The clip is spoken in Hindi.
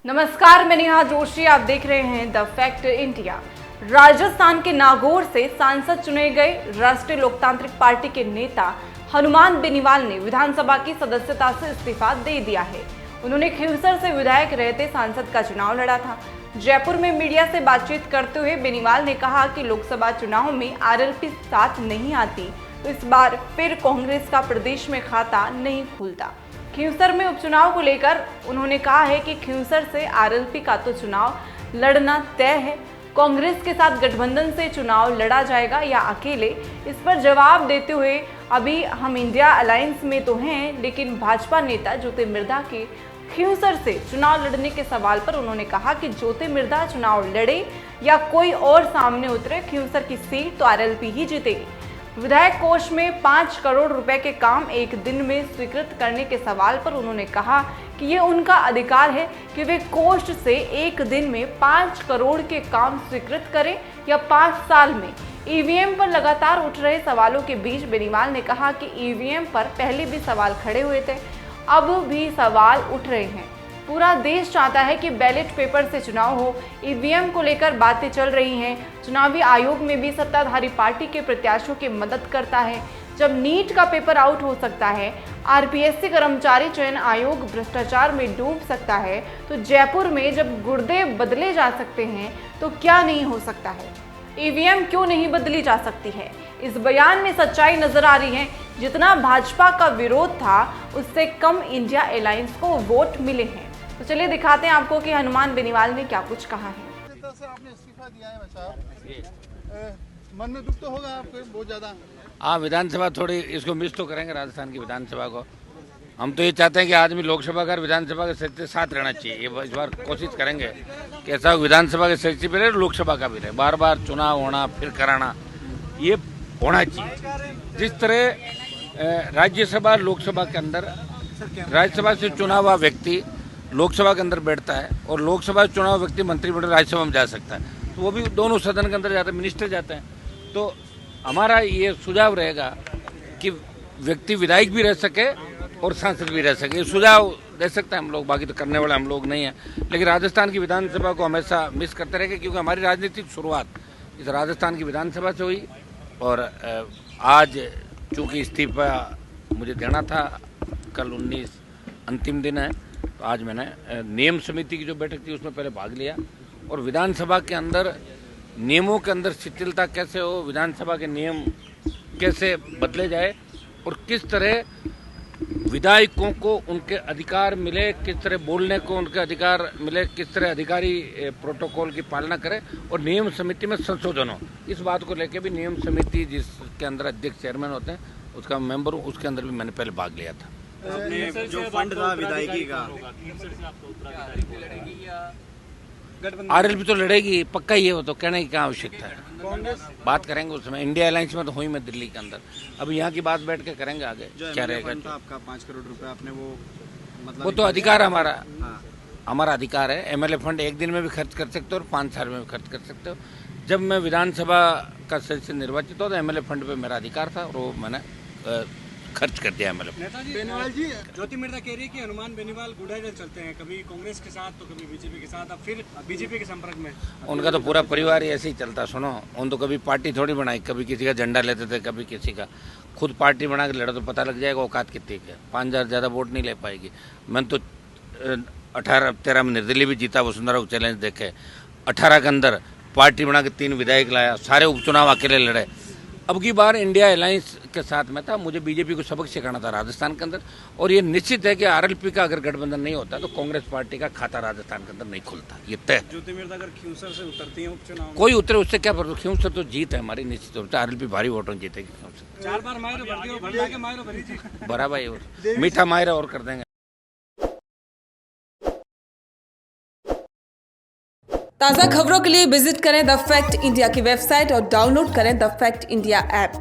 नमस्कार, मैं नेहा जोशी। आप देख रहे हैं द फैक्ट इंडिया। राजस्थान के नागौर से सांसद चुने गए राष्ट्रीय लोकतांत्रिक पार्टी के नेता हनुमान बेनीवाल ने विधानसभा की सदस्यता से इस्तीफा दे दिया है। उन्होंने खींवसर से विधायक रहते सांसद का चुनाव लड़ा था। जयपुर में मीडिया से बातचीत करते हुए बेनीवाल ने कहा कि लोकसभा चुनाव में आरएलपी साथ नहीं आती तो इस बार फिर कांग्रेस का प्रदेश में खाता नहीं खुलता। खींवसर में उपचुनाव को लेकर उन्होंने कहा है कि खींवसर से आरएलपी का तो चुनाव लड़ना तय है। कांग्रेस के साथ गठबंधन से चुनाव लड़ा जाएगा या अकेले, इस पर जवाब देते हुए अभी हम इंडिया अलायंस में तो हैं, लेकिन भाजपा नेता ज्योति मिर्धा के खींवसर से चुनाव लड़ने के सवाल पर उन्होंने कहा कि ज्योति मिर्धा चुनाव लड़े या कोई और सामने उतरे, खींवसर की सीट तो आरएलपी ही जीतेगी। विधायक कोष में 5 करोड़ रुपए के काम एक दिन में स्वीकृत करने के सवाल पर उन्होंने कहा कि ये उनका अधिकार है कि वे कोष से एक दिन में 5 करोड़ के काम स्वीकृत करें या 5 साल में। ईवीएम पर लगातार उठ रहे सवालों के बीच बेनीवाल ने कहा कि ईवीएम पर पहले भी सवाल खड़े हुए थे, अब भी सवाल उठ रहे हैं। पूरा देश चाहता है कि बैलेट पेपर से चुनाव हो। ईवीएम को लेकर बातें चल रही हैं। चुनावी आयोग में भी सत्ताधारी पार्टी के प्रत्याशियों की मदद करता है। जब नीट का पेपर आउट हो सकता है, आरपीएससी कर्मचारी चयन आयोग भ्रष्टाचार में डूब सकता है, तो जयपुर में जब गुर्दे बदले जा सकते हैं तो क्या नहीं हो सकता है। ईवीएम क्यों नहीं बदली जा सकती है, इस बयान में सच्चाई नजर आ रही है। जितना भाजपा का विरोध था उससे कम इंडिया अलायंस को वोट मिले हैं। तो चलिए दिखाते हैं आपको कि हनुमान बेनीवाल ने क्या कुछ कहा है। आपने इस्तीफा दिया है साहब, मन में दुख तो होगा आपको बहुत ज्यादा। हाँ, विधानसभा थोड़ी इसको मिस तो करेंगे, राजस्थान की विधानसभा को। हम तो ये चाहते हैं कि आदमी लोकसभा का विधानसभा के सदस्य साथ रहना चाहिए। ये इस बार कोशिश करेंगे कि ऐसा विधानसभा के सदस्य भी रहे, लोकसभा का भी रहे। बार बार चुनाव होना फिर कराना ये होना चाहिए। जिस तरह राज्यसभा लोकसभा के अंदर, राज्यसभा से चुना हुआ व्यक्ति लोकसभा के अंदर बैठता है और लोकसभा चुनाव व्यक्ति मंत्रिमंडल राज्यसभा में जा सकता है, तो वो भी दोनों सदन के अंदर जाते हैं, मिनिस्टर जाते हैं। तो हमारा ये सुझाव रहेगा कि व्यक्ति विधायक भी रह सके और सांसद भी रह सके। ये सुझाव दे सकते हैं हम लोग, बाकी तो करने वाले हम लोग नहीं हैं। लेकिन राजस्थान की विधानसभा को हमेशा मिस करते रहेंगे, क्योंकि हमारी राजनीतिक शुरुआत इस राजस्थान की विधानसभा से हुई। और आज चूँकि इस्तीफा मुझे देना था, कल 19 अंतिम दिन है, तो आज मैंने नियम समिति की जो बैठक थी उसमें पहले भाग लिया। और विधानसभा के अंदर नियमों के अंदर शिथिलता कैसे हो, विधानसभा के नियम कैसे बदले जाए और किस तरह विधायकों को उनके अधिकार मिले, किस तरह बोलने को उनके अधिकार मिले, किस तरह अधिकारी प्रोटोकॉल की पालना करें और नियम समिति में संशोधन हो। इस बात को लेकर भी नियम समिति जिसके अंदर अध्यक्ष चेयरमैन होते हैं उसका मेंबर हूँ, उसके अंदर भी मैंने पहले भाग लिया था। जो फंड था विधायकी का, आरएलपी तो लड़ेगी पक्का ही है, वो तो कहने की क्या आवश्यकता है। बात करेंगे उस समय। इंडिया अलायंस में तो हुई मैं दिल्ली के अंदर, अब यहाँ की बात बैठ के करेंगे आगे क्या रहेगा। आपका 5 करोड़ रुपए आपने वो तो अधिकार हमारा, हमारा अधिकार है। एमएलए फंड एक दिन में भी खर्च कर सकते हो और 5 साल में भी खर्च कर सकते हो। जब मैं विधानसभा का सदस्य निर्वाचित हुआ तो एमएलए फंड पे मेरा अधिकार था और वो मैंने खर्च कर दिया एमएलए। बेनीवाल जी, ज्योति मिर्धा कह रही है कि हनुमान बेनीवाल गुडाइडल चलते हैं, कभी कांग्रेस के साथ तो कभी बीजेपी के साथ, अब फिर बीजेपी के संपर्क में। उनका तो पूरा परिवार ही ऐसे ही चलता। सुनो, उन तो कभी पार्टी थोड़ी बनाई, कभी किसी का झंडा लेते थे, कभी किसी का। खुद पार्टी बना के लड़ा तो पता लग जाएगा औकात कितनी है। 5000 ज़्यादा वोट नहीं ले पाएगी। मैंने तो 18-13 में निर्दलीय भी जीता, वसुंधरा को चैलेंज देखे। 18 के अंदर पार्टी बना के 3 विधायक लाया, सारे उपचुनाव अकेले लड़े। अब की बार इंडिया अलायंस के साथ में था, मुझे बीजेपी को सबक सिखाना था राजस्थान के अंदर। और ये निश्चित है कि आरएलपी का अगर गठबंधन नहीं होता तो कांग्रेस पार्टी का खाता राजस्थान के अंदर नहीं खुलता, ये तय। ज्योति मिर्धा अगर खींवसर से उतरती है उपचुनाव, कोई उतरे उससे क्या पड़ता। खींवसर तो जीत है हमारी निश्चित रूप से, आरएलपी भारी वोटों जीतेगी खींवसर। 4 बार मायरो भर दियो, भर के मायरो भरी थी बराबर, और मीठा मायरा और कर देंगे। ताज़ा खबरों के लिए विजिट करें द फैक्ट इंडिया की वेबसाइट और डाउनलोड करें द फैक्ट इंडिया ऐप।